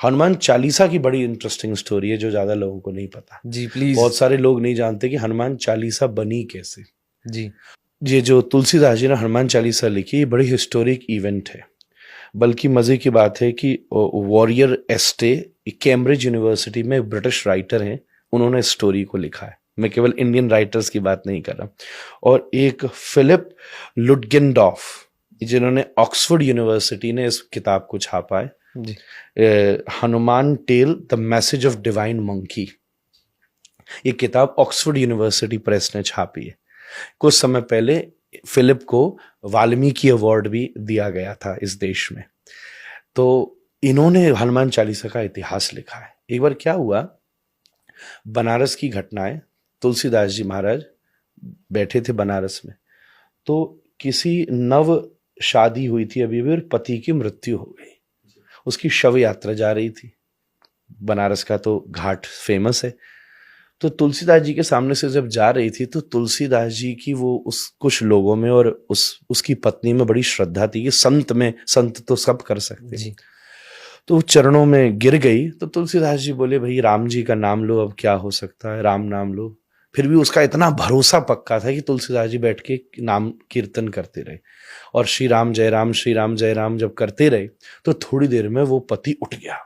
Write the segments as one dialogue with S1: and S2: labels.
S1: हनुमान चालीसा की बड़ी interesting story है जो ज्यादा लोगों को नहीं पता।
S2: जी प्लीज।
S1: बहुत सारे लोग नहीं जानते कि हनुमान चालीसा बनी कैसे।
S2: जी
S1: ये जो तुलसीदास जी ने हनुमान चालीसा लिखी, ये बड़ी हिस्टोरिक इवेंट है। बल्कि मजे की बात है कि वॉरियर एस्टे कैम्ब्रिज यूनिवर्सिटी में एक ब्रिटिश राइटर हैं, उन्होंने इस स्टोरी को लिखा है। मैं केवल इंडियन राइटर्स की बात नहीं कर रहा। और एक फिलिप लुटगेनडॉर्फ, जिन्होंने ऑक्सफोर्ड यूनिवर्सिटी ने इस किताब को छापा है,
S2: जी
S1: Hanuman tell the message of divine monkey. ये किताब ऑक्सफोर्ड यूनिवर्सिटी प्रेस ने छापी है। कुछ समय पहले फिलिप को वाल्मीकि अवार्ड भी दिया गया था इस देश में। तो इन्होंने हनुमान चालीसा का इतिहास लिखा है। एक बार क्या हुआ, बनारस की घटनाएं, तुलसीदास जी महाराज बैठे थे बनारस में, तो किसी नव शादी हुई थी अभी और पति की मृत्यु हो गई। उसकी शव यात्रा जा रही थी, बनारस का तो घाट फेमस है। तो तुलसीदास जी के सामने से जब जा रही थी तो तुलसीदास जी की वो उस कुछ लोगों में और उसकी पत्नी में बड़ी श्रद्धा थी कि संत तो सब कर सकते
S2: जी।
S1: तो वो चरणों में गिर गई। तो तुलसीदास जी बोले, भाई राम जी का नाम लो, अब क्या हो सकता है, राम नाम लो। फिर भी उसका इतना भरोसा पक्का था कि तुलसीदास जी बैठ के नाम कीर्तन करते रहे और श्री राम जय राम जब करते रहे तो थोड़ी देर में वो पति उठ गया।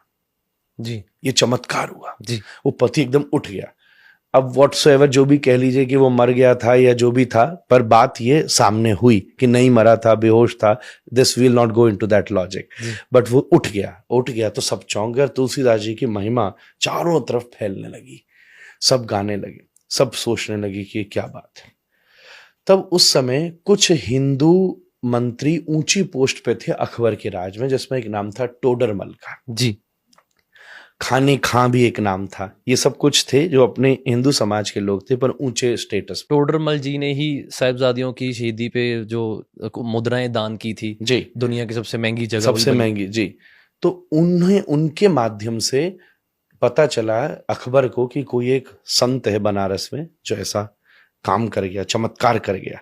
S2: जी
S1: ये चमत्कार हुआ।
S2: जी।
S1: वो पति एकदम उठ गया। अब व्हाटसोएवर जो भी कह लीजिए कि वो मर गया था या जो भी था, पर बात ये सामने हुई कि नहीं मरा था, बेहोश था। This will not go into that logic, but वो उठ गया तो सब चौंक गए। तुलसीदास जी की महिमा चारों तरफ फैलने लगी, सब गाने लगे, सब सोचने लगे कि क्या बात है। तब उस समय कुछ हिंदू मंत्री ऊंची पोस्ट पे थे अकबर के राज में, जिसमें एक नाम था टोडरमल का।
S2: जी।
S1: खाने खां भी एक नाम था। ये सब कुछ थे जो अपने हिंदू समाज के लोग थे पर ऊंचे स्टेटस पे।
S2: टोडरमल जी ने ही साहिबजादियों की शहीदी पे जो मुद्राएं दान की थी,
S1: जी,
S2: दुनिया की सबसे महंगी जगह
S1: सबसे महंगी। जी, तो उन्हें उनके माध्यम से पता चला अकबर को कि कोई एक संत है बनारस में जो ऐसा काम कर गया, चमत्कार कर गया।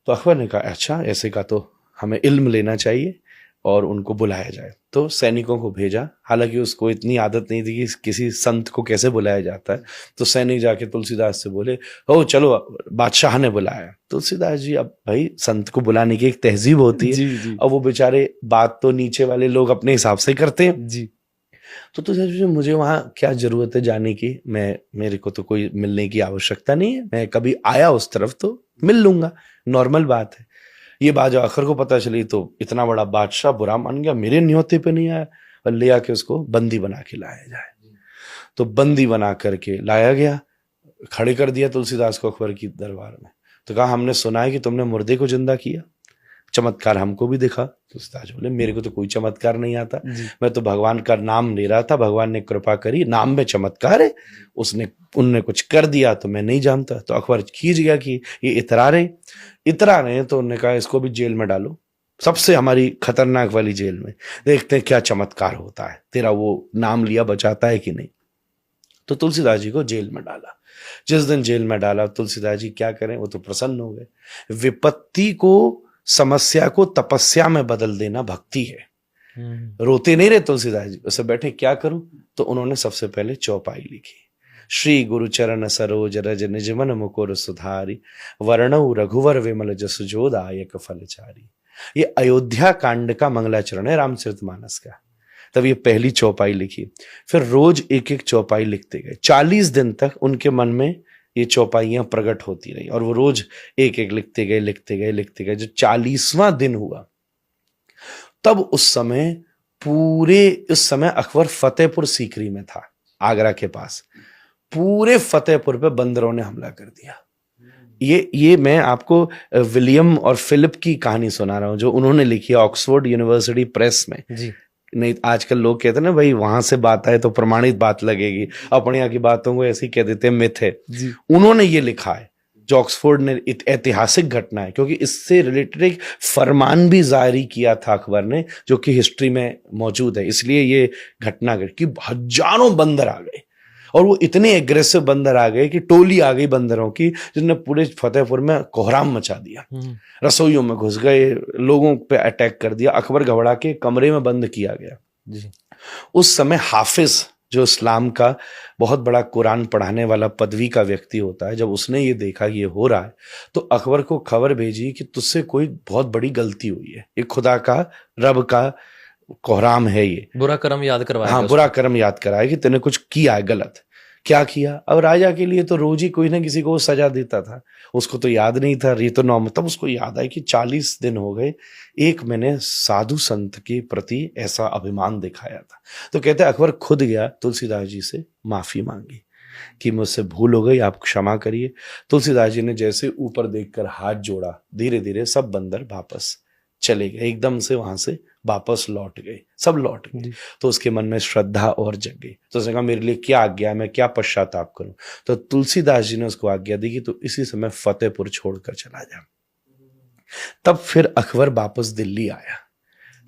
S1: तो अकबर ने कहा, अच्छा ऐसे का तो हमें इल्म लेना चाहिए और उनको बुलाया जाए। तो सैनिकों को भेजा। हालांकि उसको इतनी आदत नहीं थी कि किसी संत को कैसे बुलाया जाता है। तो सैनिक जाके तुलसीदास से बोले, ओ चलो बादशाह ने बुलाया। तुलसीदास जी, अब भाई संत को बुलाने की एक तहजीब होती है।
S2: जी जी।
S1: अब वो बेचारे बात तो नीचे वाले लोग अपने हिसाब से करते हैं।
S2: जी।
S1: तो तुलसीदास जी, मुझे वहां क्या जरूरत है जाने की, मेरे को तो कोई मिलने की आवश्यकता नहीं है, मैं कभी आया उस तरफ तो मिल लूंगा, नॉर्मल बात है। ये बात जब अकबर को पता चली तो इतना बड़ा बादशाह बुरा मान गया, मेरे न्योते पे नहीं आया, और ले आके उसको बंदी बना के लाया जाए। तो बंदी बना करके लाया गया, खड़े कर दिया तुलसीदास को अकबर की दरबार में। तो कहा, हमने सुना है कि तुमने मुर्दे को जिंदा किया, चमत्कार हमको भी दिखा। तुलसीदास बोले, मेरे को तो कोई चमत्कार नहीं आता, मैं तो भगवान का नाम ले रहा था, भगवान ने कृपा करी, नाम में चमत्कार है, उनने कुछ कर दिया तो मैं नहीं जानता। तो अकबर खींच गया कि ये इतरा रहे। तो उन्होंने कहा, इसको भी जेल में डालो, सबसे हमारी खतरनाक वाली जेल में, देखते हैं क्या चमत्कार होता है, तेरा वो नाम लिया बचाता है कि नहीं। तो तुलसीदास जी को जेल में डाला। जिस दिन जेल में डाला, तुलसीदास जी क्या करें, वो तो प्रसन्न हो गए। विपत्ति को, समस्या को तपस्या में बदल देना भक्ति है। रोते नहीं रहे तुलसीदास जी, उसे बैठे क्या करूं, तो उन्होंने सबसे पहले चौपाई लिखी। श्री गुरु चरण सरोज रज निज मन मुकुर सुधारी, वर्णौ रघुवर विमल जसु जो दायक फलचारी। ये अयोध्या कांड का मंगलाचरण है, रामचरितमानस का। तब ये पहली चौपाई लिखी। फिर रोज एक एक चौपाई लिखते गए। 40 दिन तक उनके मन में ये चौपाइयां प्रकट होती रही और वो रोज एक एक लिखते गए। जो 40वां दिन हुआ, तब उस समय अकबर फतेहपुर सीकरी में था, आगरा के पास। पूरे फतेहपुर पे बंदरों ने हमला कर दिया। ये मैं आपको विलियम और फिलिप की कहानी सुना रहा हूं, जो उन्होंने लिखी है ऑक्सफोर्ड यूनिवर्सिटी प्रेस में। जी। नहीं, आजकल लोग कहते हैं ना, भाई वहां से बात आए तो प्रमाणित बात लगेगी, अपने यहाँ की बातों को ऐसे ही कह देते हैं, मिथ है। उन्होंने ये लिखा है, जो ऑक्सफोर्ड ने, ऐतिहासिक घटना है, क्योंकि इससे रिलेटेड एक फरमान भी जारी किया था अकबर ने, जो कि हिस्ट्री में मौजूद है। इसलिए ये घटना घटी कि हजारों बंदर आ गए और वो इतने एग्रेसिव बंदर आ गए कि टोली आ गई बंदरों की, जिसने पूरे फतेहपुर में कोहराम मचा दिया। रसोइयों में घुस गए, लोगों पे अटैक कर दिया। अकबर घबरा के कमरे में बंद किया गया। जी। उस समय हाफिज, जो इस्लाम का बहुत बड़ा कुरान पढ़ाने वाला पदवी का व्यक्ति होता है, जब उसने ये देखा कि ये हो रहा है तो अकबर को खबर भेजी कि तुझसे कोई बहुत बड़ी गलती हुई है, ये खुदा का, रब का कोहराम है ये,
S2: बुरा कर्म याद करवाएगा
S1: हाँ, बुरा कर्म याद कराया कि तूने कुछ किया है गलत। क्या किया? अब राजा के लिए तो रोज ही कोई ना किसी को सजा देता था, उसको तो याद नहीं था, ये तो नॉर्मल। तब उसको याद आया कि 40 दिन हो गए, एक मैंने साधु संत के प्रति ऐसा अभिमान दिखाया था। तो कहते अकबर खुद गया तुलसीदास जी से माफी मांगी कि मुझसे भूल हो गई, आप क्षमा करिए। तुलसीदास जी ने जैसे ऊपर देखकर हाथ जोड़ा, धीरे धीरे सब बंदर वापस चले गए, एकदम से वहां से वापस लौट गए, सब लौट गए। तो उसके मन में श्रद्धा और जग गई, तो उसने कहा मेरे लिए क्या आज्ञा है, मैं क्या पश्चाताप करूं। तो तुलसीदास जी ने उसको आज्ञा दी कि तू इसी समय फतेहपुर छोड़कर चला जा। तब फिर अकबर वापस दिल्ली आया,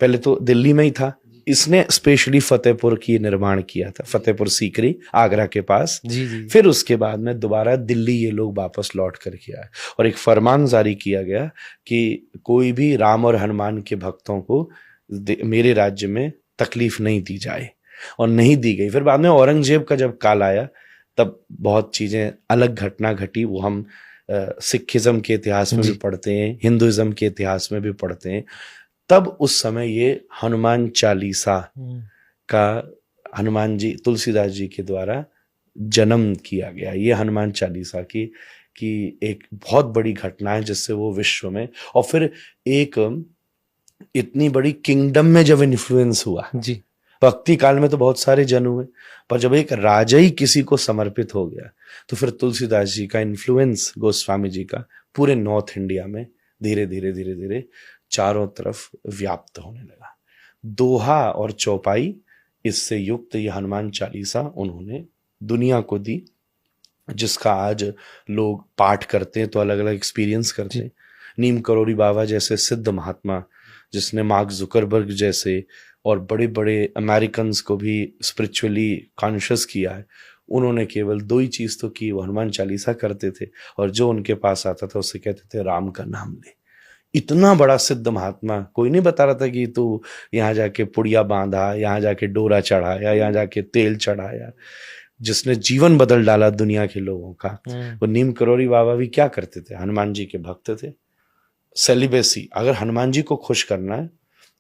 S1: पहले तो दिल्ली में ही था, इसने स्पेशली फतेहपुर की निर्माण किया था, फतेहपुर सीकरी आगरा के पास।
S2: जी।
S1: फिर उसके बाद में दोबारा दिल्ली ये लोग वापस लौट करके आए और एक फरमान जारी किया गया कि कोई भी राम और हनुमान के भक्तों को मेरे राज्य में तकलीफ नहीं दी जाए, और नहीं दी गई। फिर बाद में औरंगजेब का जब काल आया तब बहुत चीजें अलग घटना घटी, वो हम सिखिज्म के इतिहास में भी पढ़ते हैं, हिंदुइज्म के इतिहास में भी पढ़ते हैं। तब उस समय ये हनुमान चालीसा का, हनुमान जी तुलसीदास जी के द्वारा जन्म किया गया। ये हनुमान चालीसा की एक बहुत बड़ी घटना है, जिससे वो विश्व में, और फिर एक इतनी बड़ी किंगडम में जब इन्फ्लुएंस हुआ
S2: जी।
S1: भक्ति काल में तो बहुत सारे जन हुए, पर जब एक राजा ही किसी को समर्पित हो गया तो फिर तुलसीदास जी का इन्फ्लुएंस, गोस्वामी जी का, पूरे नॉर्थ इंडिया में धीरे धीरे धीरे धीरे चारों तरफ व्याप्त होने लगा। दोहा और चौपाई इससे युक्त ये हनुमान चालीसा उन्होंने दुनिया को दी, जिसका आज लोग पाठ करते हैं तो अलग अलग एक्सपीरियंस करते हैं। नीम करोड़ी बाबा जैसे सिद्ध महात्मा, जिसने मार्क जुकरबर्ग जैसे और बड़े बड़े अमेरिकन को भी स्पिरिचुअली कॉन्शियस किया है, उन्होंने केवल 2 ही चीज तो की, वो हनुमान चालीसा करते थे और जो उनके पास आता था उससे कहते थे राम का नाम ले। इतना बड़ा सिद्ध महात्मा, कोई नहीं बता रहा था कि तू यहाँ जाके पुड़िया बांधा, यहाँ जाके डोरा चढ़ाया, यहाँ जाके तेल चढ़ाया, जिसने जीवन बदल डाला दुनिया के लोगों का। वो नीम करोड़ी बाबा भी क्या करते थे, हनुमान जी के भक्त थे। सेलिबेसी, अगर हनुमान जी को खुश करना है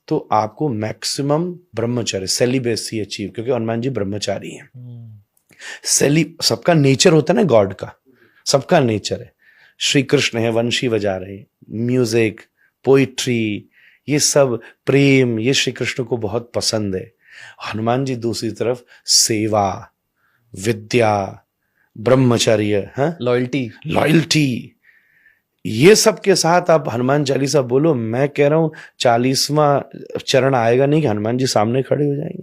S1: तो आपको मैक्सिमम ब्रह्मचर्य, सेलिबेसी अचीव, क्योंकि हनुमान जी ब्रह्मचारी हैं। सबका नेचर होता है ना, गॉड का सबका नेचर है। श्री कृष्ण है, वंशी बजा रहे, म्यूजिक, पोइट्री, ये सब प्रेम, ये श्री कृष्ण को बहुत पसंद है। हनुमान जी दूसरी तरफ सेवा, विद्या, ब्रह्मचर्य, लॉयल्टी, ये सब के साथ आप हनुमान चालीसा बोलो। मैं कह रहा हूं 40वां चरण आएगा नहीं कि हनुमान जी सामने खड़े हो जाएंगे।